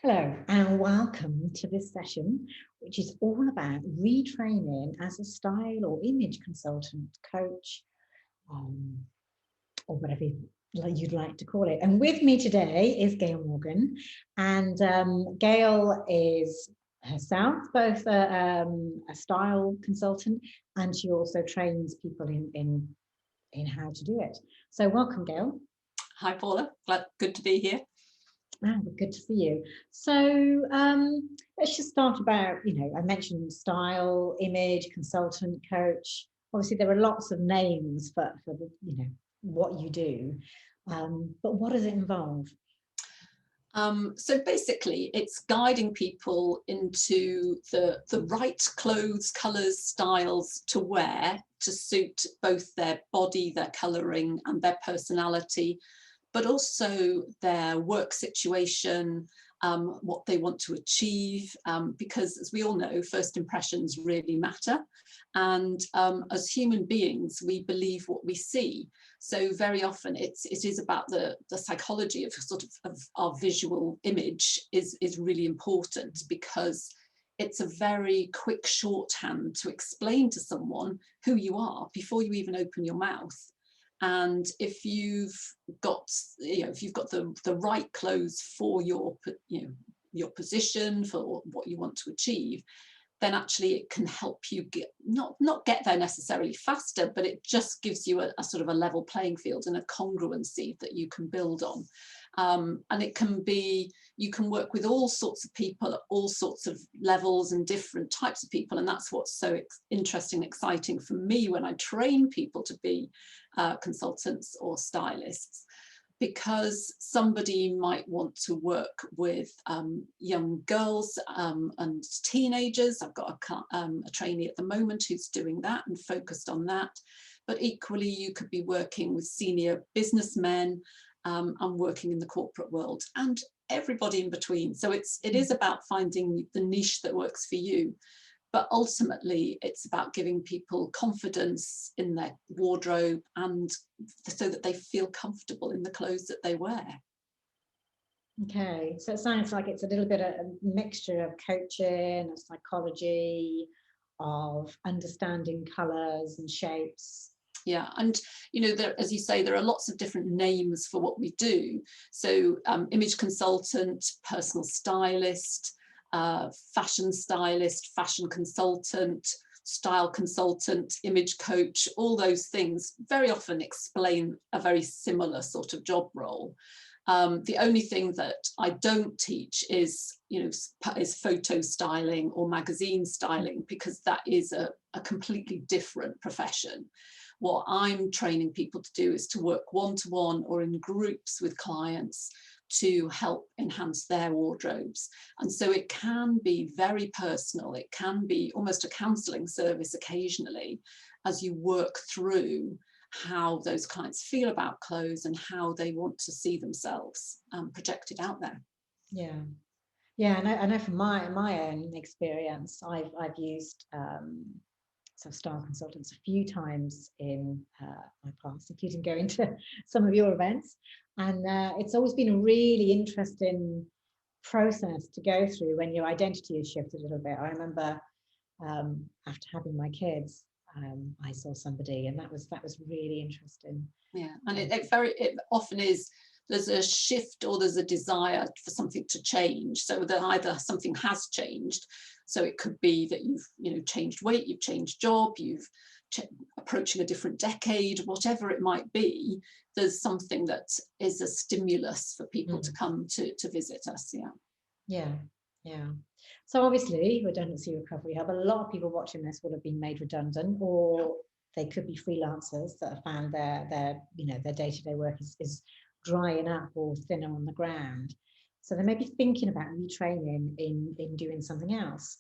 Hello and welcome to this session, which is all about retraining as a style or image consultant, coach, um, or whatever you'd like to call it. And with me today is Gail Morgan, and Gail is herself both a style consultant, and she also trains people in how to do it. So welcome, Gail. Hi, Paula. Good to be here. Oh, good to see you. So let's just start about, I mentioned style, image, consultant, coach. Obviously, there are lots of names for the, what you do. But what does it involve? So basically, it's guiding people into the right clothes, colours, styles to wear to suit both their body, their colouring and their personality, but also their work situation, what they want to achieve, because as we all know, first impressions really matter. And as human beings, we believe what we see. So very often it is about the psychology of of our visual image is really important, because it's a very quick shorthand to explain to someone who you are before you even open your mouth. And if you've got, the right clothes for your position, for what you want to achieve, then actually it can help you not get there necessarily faster, but it just gives you a sort of a level playing field and a congruency that you can build on. And it can be, you can work with all sorts of people at all sorts of levels and different types of people. And that's what's so interesting and exciting for me when I train people to be consultants or stylists, because somebody might want to work with young girls and teenagers. I've got a trainee at the moment who's doing that and focused on that. But equally, you could be working with senior businessmen and working in the corporate world, and everybody in between. So it is about finding the niche that works for you. But ultimately, it's about giving people confidence in their wardrobe, and so that they feel comfortable in the clothes that they wear. Okay, so it sounds like it's a little bit of a mixture of coaching, of psychology, of understanding colours and shapes. Yeah, and as you say, there are lots of different names for what we do. So image consultant, personal stylist, fashion stylist, fashion consultant, style consultant, image coach, all those things very often explain a very similar sort of job role. The only thing that I don't teach is photo styling or magazine styling, because that is a completely different profession. What I'm training people to do is to work one-to-one or in groups with clients to help enhance their wardrobes. And so it can be very personal. It can be almost a counselling service occasionally, as you work through how those clients feel about clothes and how they want to see themselves projected out there. Yeah. Yeah, I know from my own experience, I've used style consultants a few times in my past, including going to some of your events, and it's always been a really interesting process to go through when your identity is shifted a little bit. I remember after having my kids, I saw somebody, and that was really interesting. Yeah, and it often is. There's a shift or there's a desire for something to change, so that either something has changed, so it could be that you've changed weight, you've changed job, you've approaching a different decade, whatever it might be. There's something that is a stimulus for people to come to visit us. Yeah. So obviously, Redundancy Recovery Hub, a lot of people watching this will have been made redundant, or they could be freelancers that have found their day-to-day work is drying up or thinner on the ground. So they may be thinking about retraining in doing something else.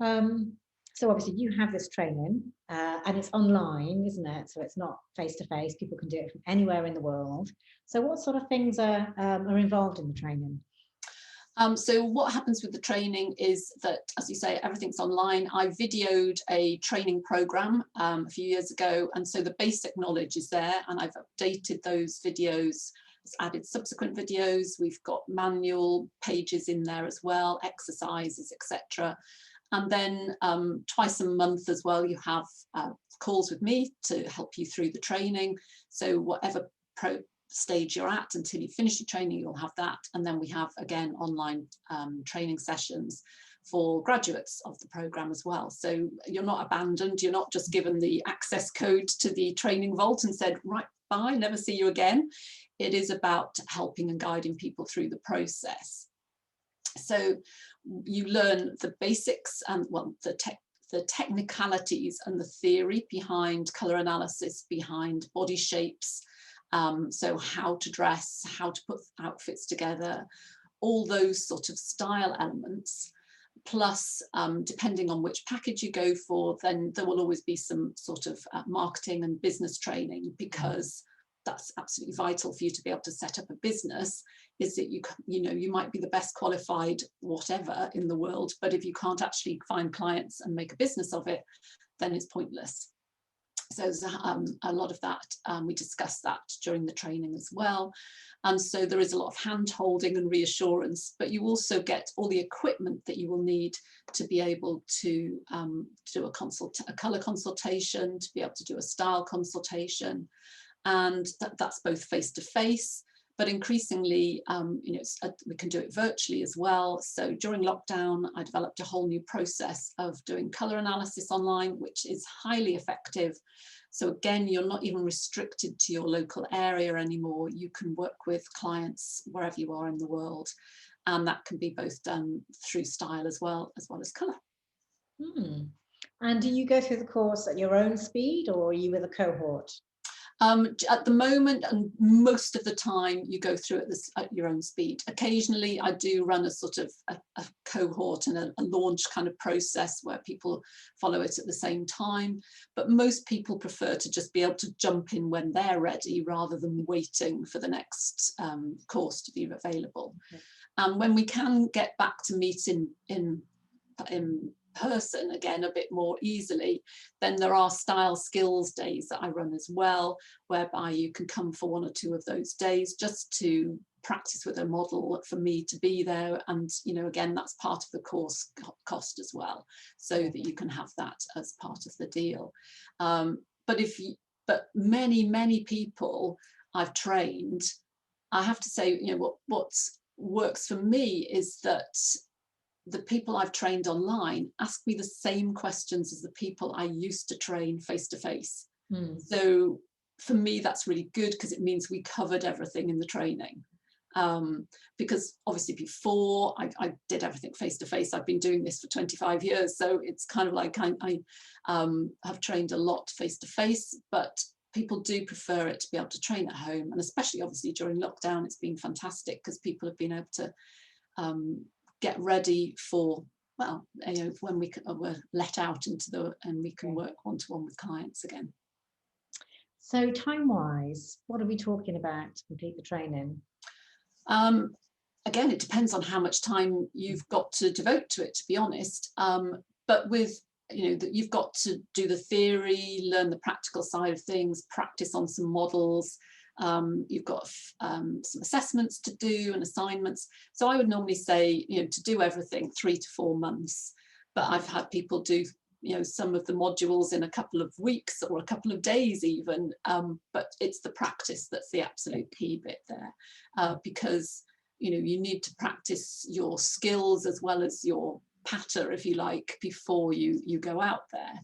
So obviously you have this training and it's online, isn't it? So it's not face-to-face. People can do it from anywhere in the world. So what sort of things are involved in the training? So what happens with the training is that, as you say, everything's online. I videoed a training program a few years ago, and so the basic knowledge is there, and I've updated those videos added subsequent videos. We've got manual pages in there as well, exercises, etc. And then twice a month as well, you have calls with me to help you through the training. So whatever stage you're at until you finish your training, you'll have that. And then we have, again, online training sessions for graduates of the programme as well. So you're not abandoned. You're not just given the access code to the training vault and said, right, bye, never see you again. It is about helping and guiding people through the process. So you learn the basics and, well, the technicalities and the theory behind colour analysis, behind body shapes, so how to dress, how to put outfits together, all those sort of style elements. Plus, depending on which package you go for, then there will always be some sort of marketing and business training, because that's absolutely vital for you to be able to set up a business. Is that you might be the best qualified whatever in the world, but if you can't actually find clients and make a business of it, then it's pointless. So there's a lot of that. We discussed that during the training as well. And so there is a lot of hand holding and reassurance, but you also get all the equipment that you will need to be able to do a colour consultation, to be able to do a style consultation. And that's both face to face, but increasingly, we can do it virtually as well. So during lockdown, I developed a whole new process of doing colour analysis online, which is highly effective. So again, you're not even restricted to your local area anymore. You can work with clients wherever you are in the world. And that can be both done through style as well as colour. And do you go through the course at your own speed, or are you with a cohort? At the moment, and most of the time, you go through it at your own speed. Occasionally, I do run a sort of a cohort and a launch kind of process where people follow it at the same time. But most people prefer to just be able to jump in when they're ready, rather than waiting for the next course to be available. Okay. And when we can get back to meet in person again a bit more easily, then there are style skills days that I run as well, whereby you can come for one or two of those days just to practice with a model, for me to be there. And again, that's part of the course cost as well, so that you can have that as part of the deal. But many people I've trained, I have to say, what works for me is that the people I've trained online ask me the same questions as the people I used to train face to face. So for me, that's really good, because it means we covered everything in the training. Because obviously before I did everything face to face, I've been doing this for 25 years. So it's kind of like I have trained a lot face to face, but people do prefer it to be able to train at home. And especially obviously during lockdown, it's been fantastic, because people have been able to get ready for, well, when we're let out and we can work one-to-one with clients again. So time-wise, what are we talking about to complete the training? Again, it depends on how much time you've got to devote to it, to be honest. But with you've got to do the theory, learn the practical side of things, practice on some models. You've got some assessments to do and assignments. So I would normally say, to do everything 3 to 4 months. But I've had people do, some of the modules in a couple of weeks or a couple of days even. But it's the practice that's the absolute key bit there, because you need to practice your skills as well as your patter, if you like, before you go out there.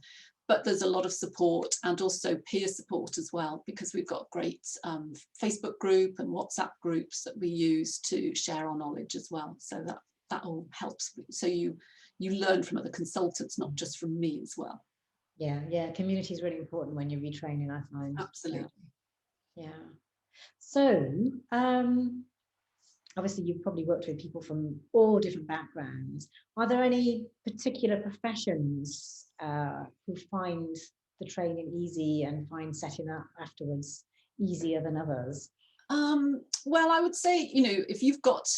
But there's a lot of support, and also peer support as well, because we've got great Facebook group and WhatsApp groups that we use to share our knowledge as well. So that all helps. So you learn from other consultants, not just from me as well. Yeah, community is really important when you're retraining, I find. Absolutely. Yeah. So obviously you've probably worked with people from all different backgrounds. Are there any particular professions who find the training easy and find setting up afterwards easier than others? Well, I would say, if you've got,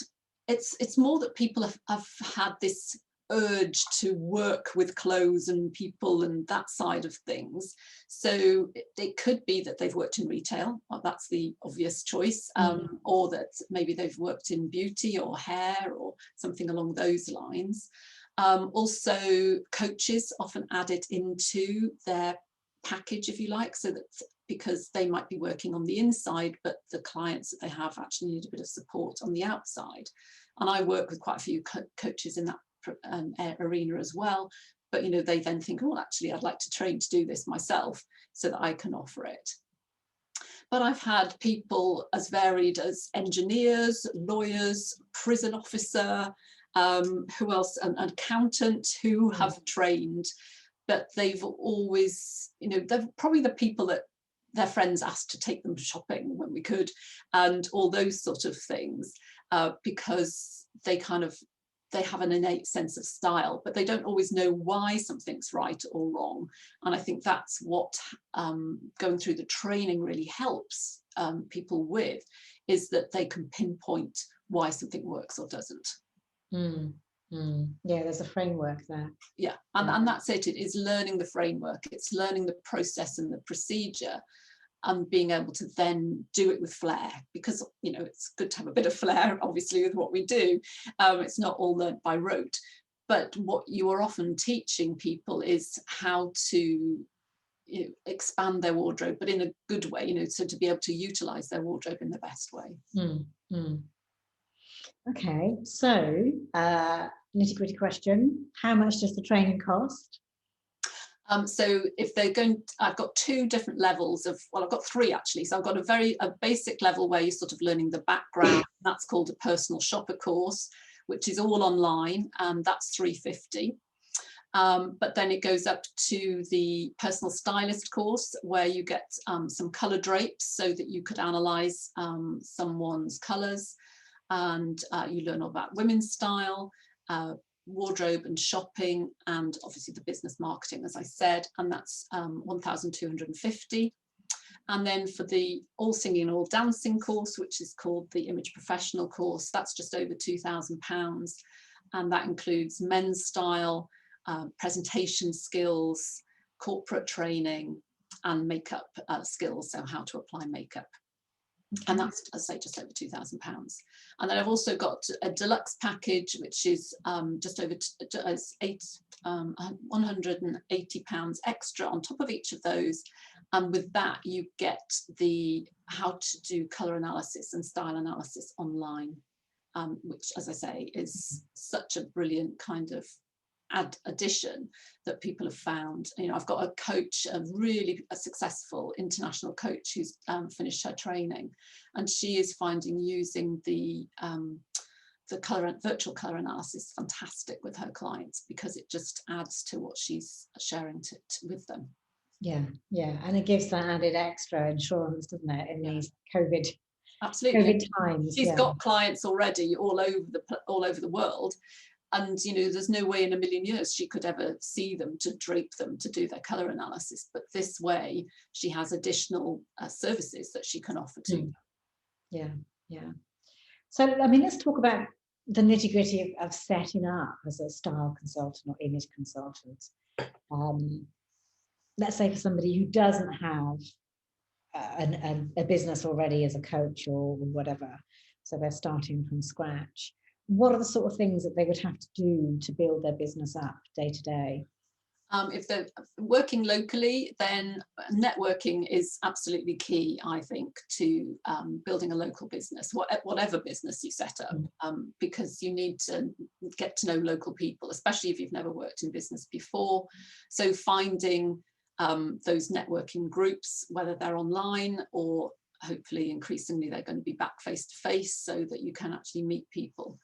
it's more that people have had this urge to work with clothes and people and that side of things. So it could be that they've worked in retail, well, that's the obvious choice, or that maybe they've worked in beauty or hair or something along those lines. Also, coaches often add it into their package, if you like, so that because they might be working on the inside, but the clients that they have actually need a bit of support on the outside. And I work with quite a few coaches in that arena as well. But you know, they then think, oh, actually, I'd like to train to do this myself so that I can offer it. But I've had people as varied as engineers, lawyers, prison officer, who else, an accountant who have trained, but they've always, you know, they're probably the people that their friends asked to take them shopping when we could, and all those sort of things, because they have an innate sense of style, but they don't always know why something's right or wrong. And I think that's what going through the training really helps people with, is that they can pinpoint why something works or doesn't. Yeah, there's a framework there. Yeah, and that's it. It is learning the framework. It's learning the process and the procedure, and being able to then do it with flair, because you know it's good to have a bit of flair, obviously, with what we do. It's not all learnt by rote, but what you are often teaching people is how to, you know, expand their wardrobe, but in a good way, you know, so to be able to utilize their wardrobe in the best way. Okay, so nitty-gritty question: how much does the training cost? So if they're going, I've got two different levels of, well, I've got three actually. So I've got a basic level where you're sort of learning the background. That's called a personal shopper course, which is all online, and that's $350. But then it goes up to the personal stylist course, where you get some colour drapes so that you could analyse someone's colours, and you learn all about women's style, wardrobe and shopping, and obviously the business marketing, as I said, and that's $1,250. And then for the all singing, all dancing course, which is called the Image Professional course, that's just over £2,000. And that includes men's style, presentation skills, corporate training, and makeup skills, so how to apply makeup. And that's, as I say, just over £2,000. And then I've also got a deluxe package, which is just over £180 extra on top of each of those. And with that, you get the how to do colour analysis and style analysis online, which, as I say, is such a brilliant kind of addition that people have found. You know, I've got a coach, a really successful international coach who's finished her training, and she is finding using the virtual colour analysis fantastic with her clients, because it just adds to what she's sharing with them. Yeah, and it gives that added extra insurance, doesn't it, in these COVID times. She's got clients already all over the world. And, you know, there's no way in a million years she could ever see them, to drape them, to do their colour analysis. But this way, she has additional services that she can offer to them. Yeah. So, I mean, let's talk about the nitty-gritty of setting up as a style consultant or image consultant. Let's say for somebody who doesn't have a business already as a coach or whatever, so they're starting from scratch. What are the sort of things that they would have to do to build their business up day to day? If they're working locally, then networking is absolutely key, I think, to building a local business, whatever business you set up, because you need to get to know local people, especially if you've never worked in business before. So finding those networking groups, whether they're online or hopefully increasingly they're going to be back face to face, so that you can actually meet people.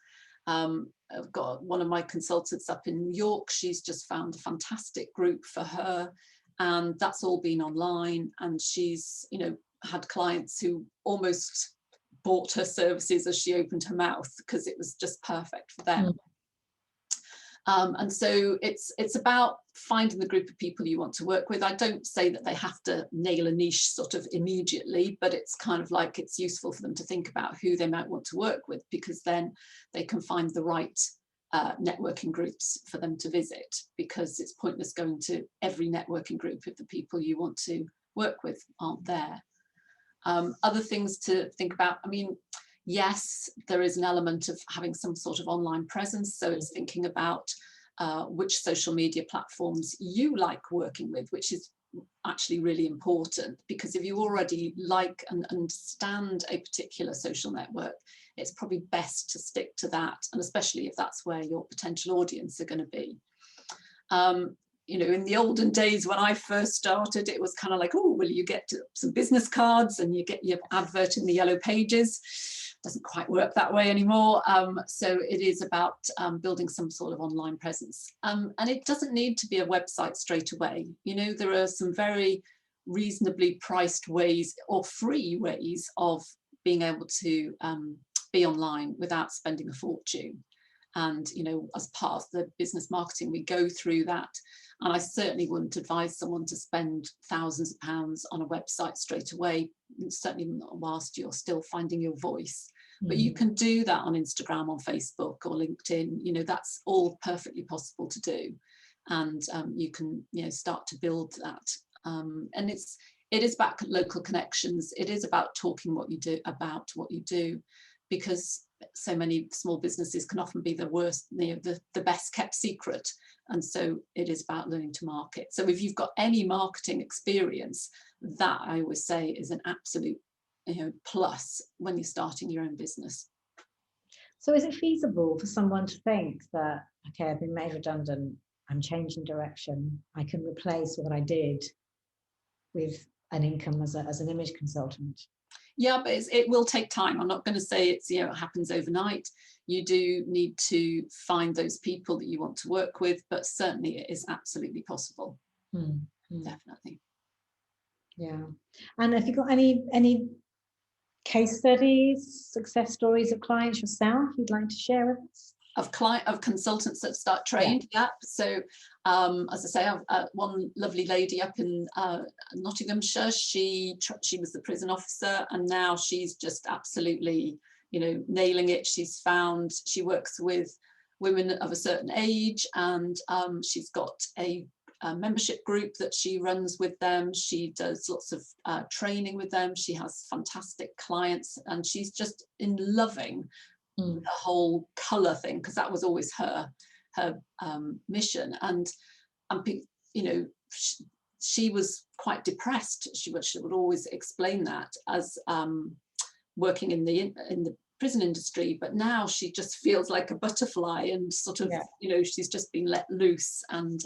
I've got one of my consultants up in New York. She's just found a fantastic group for her, and that's all been online. And she's, you know, had clients who almost bought her services as she opened her mouth, because it was just perfect for them. And so it's about finding the group of people you want to work with. I don't say that they have to nail a niche sort of immediately, but it's kind of like it's useful for them to think about who they might want to work with, because then they can find the right networking groups for them to visit, because it's pointless going to every networking group if the people you want to work with aren't there. Other things to think about, I mean, yes, there is an element of having some sort of online presence, so it's thinking about which social media platforms you like working with, which is actually really important, because if you already like and understand a particular social network, it's probably best to stick to that, and especially if that's where your potential audience are going to be. You know, in the olden days when I first started, it was kind of like, oh, well, you get some business cards and you get your advert in the yellow pages. Doesn't quite work that way anymore. So it is about building some sort of online presence. And it doesn't need to be a website straight away. You know, there are some very reasonably priced ways or free ways of being able to be online without spending a fortune. And, you know, as part of the business marketing, we go through that. And I certainly wouldn't advise someone to spend thousands of pounds on a website straight away, certainly not whilst you're still finding your voice. But you can do that on Instagram, on Facebook or LinkedIn. You know, that's all perfectly possible to do. And you can, you know, start to build that. And it is about local connections. It is about talking what you do, because so many small businesses can often be the worst, you know, the best kept secret. And so it is about learning to market. So if you've got any marketing experience, that I always say is an absolute, you know, plus when you're starting your own business. So is it feasible for someone to think that, okay, I've been made redundant, I'm changing direction, I can replace what I did with an income as an image consultant? Yeah, but it will take time. I'm not going to say it's, you know, it happens overnight. You do need to find those people that you want to work with, but certainly it is absolutely possible. Definitely. Yeah. And have you got any case studies, success stories of clients yourself you'd like to share with us? Of consultants that start trained, yeah. So as I say, I've one lovely lady up in Nottinghamshire. She was the prison officer, and now she's just absolutely, you know, nailing it. She works with women of a certain age, and she's got a membership group that she runs with them. She does lots of training with them. She has fantastic clients, and she's just in loving the whole colour thing, because that was always her mission. And you know, she was quite depressed. She would always explain that as working in the prison industry, but now she just feels like a butterfly and sort of, you know, she's just been let loose and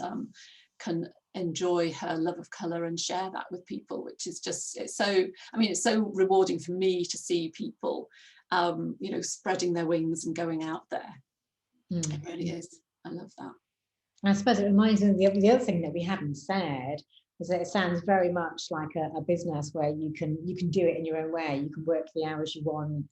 can enjoy her love of colour and share that with people, which is just, it's so rewarding for me to see people you know, spreading their wings and going out there. It really is. I love that. I suppose it reminds me of the other thing that we haven't said is that it sounds very much like a business where you can do it in your own way. You can work the hours you want,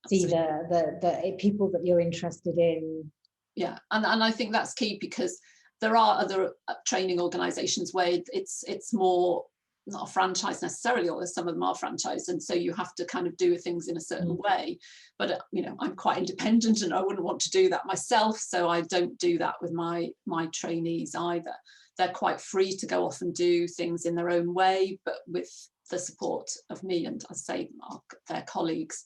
see the people that you're interested in. Yeah, and I think that's key, because there are other training organisations where it's more not a franchise necessarily, although some of them are franchised, and so you have to kind of do things in a certain way. But you know, I'm quite independent and I wouldn't want to do that myself, so I don't do that with my trainees either. They're quite free to go off and do things in their own way, but with the support of me and, I say, their colleagues,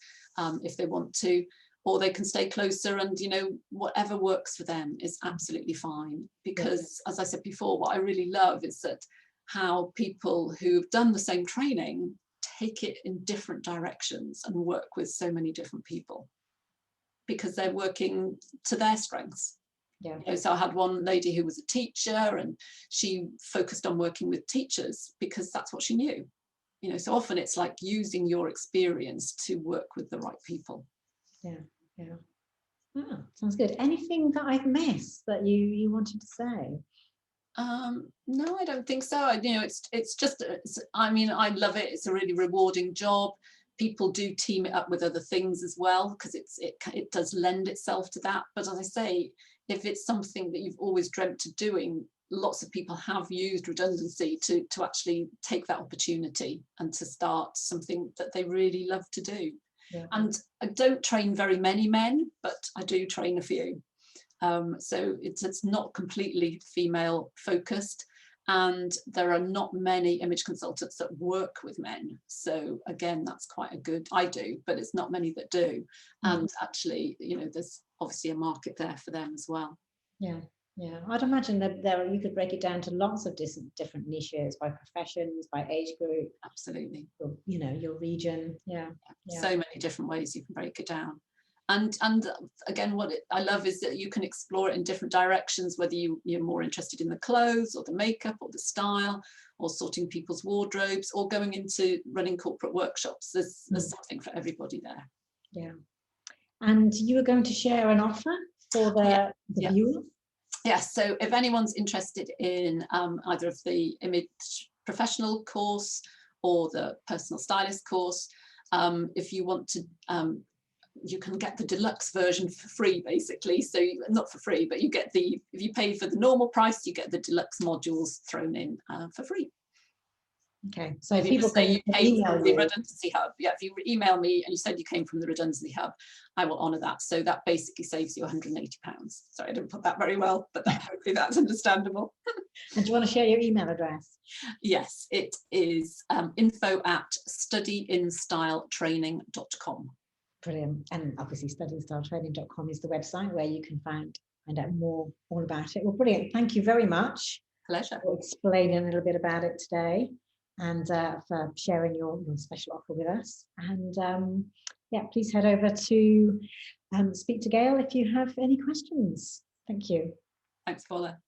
if they want to, or they can stay closer, and you know, whatever works for them is absolutely fine. Because as I said before, what I really love is that how people who've done the same training take it in different directions and work with so many different people, because they're working to their strengths. Yeah. You know, so I had one lady who was a teacher, and she focused on working with teachers because that's what she knew. You know, so often it's like using your experience to work with the right people. Yeah. Oh, sounds good. Anything that I've missed that you wanted to say? No, I don't think so. You know, it's just, I mean, I love it. It's a really rewarding job. People do team it up with other things as well, because it does lend itself to that. But as I say, if it's something that you've always dreamt of doing, lots of people have used redundancy to actually take that opportunity and to start something that they really love to do. And I don't train very many men, but I do train a few. So it's not completely female focused. And there are not many image consultants that work with men. So again, that's quite a good, I do, but it's not many that do. And actually, you know, there's obviously a market there for them as well. Yeah, yeah. I'd imagine that you could break it down to lots of different niches, by professions, by age group. Absolutely. Or, you know, your region. Yeah. So many different ways you can break it down. And again, what I love is that you can explore it in different directions, whether you're more interested in the clothes or the makeup or the style, or sorting people's wardrobes, or going into running corporate workshops. There's something for everybody there. Yeah. And you were going to share an offer for the viewers? Yes, so if anyone's interested in either of the image professional course or the personal stylist course, if you want to, you can get the deluxe version for free, basically. So not for free, but you get if you pay for the normal price, you get the deluxe modules thrown in for free. Okay, so if people say can you came email from the you. Redundancy Hub, if you email me and you said you came from the Redundancy Hub, I will honour that. So that basically saves you £180. Sorry, I didn't put that very well, but hopefully that's understandable. And do you want to share your email address? Yes, it is info@studyinstyletraining.com. Brilliant. And obviously studyinstyletraining.com is the website where you can find out all about it. Well, brilliant. Thank you very much. Pleasure. For explaining a little bit about it today, and for sharing your special offer with us. And yeah, please head over to speak to Gail if you have any questions. Thank you. Thanks, Paula.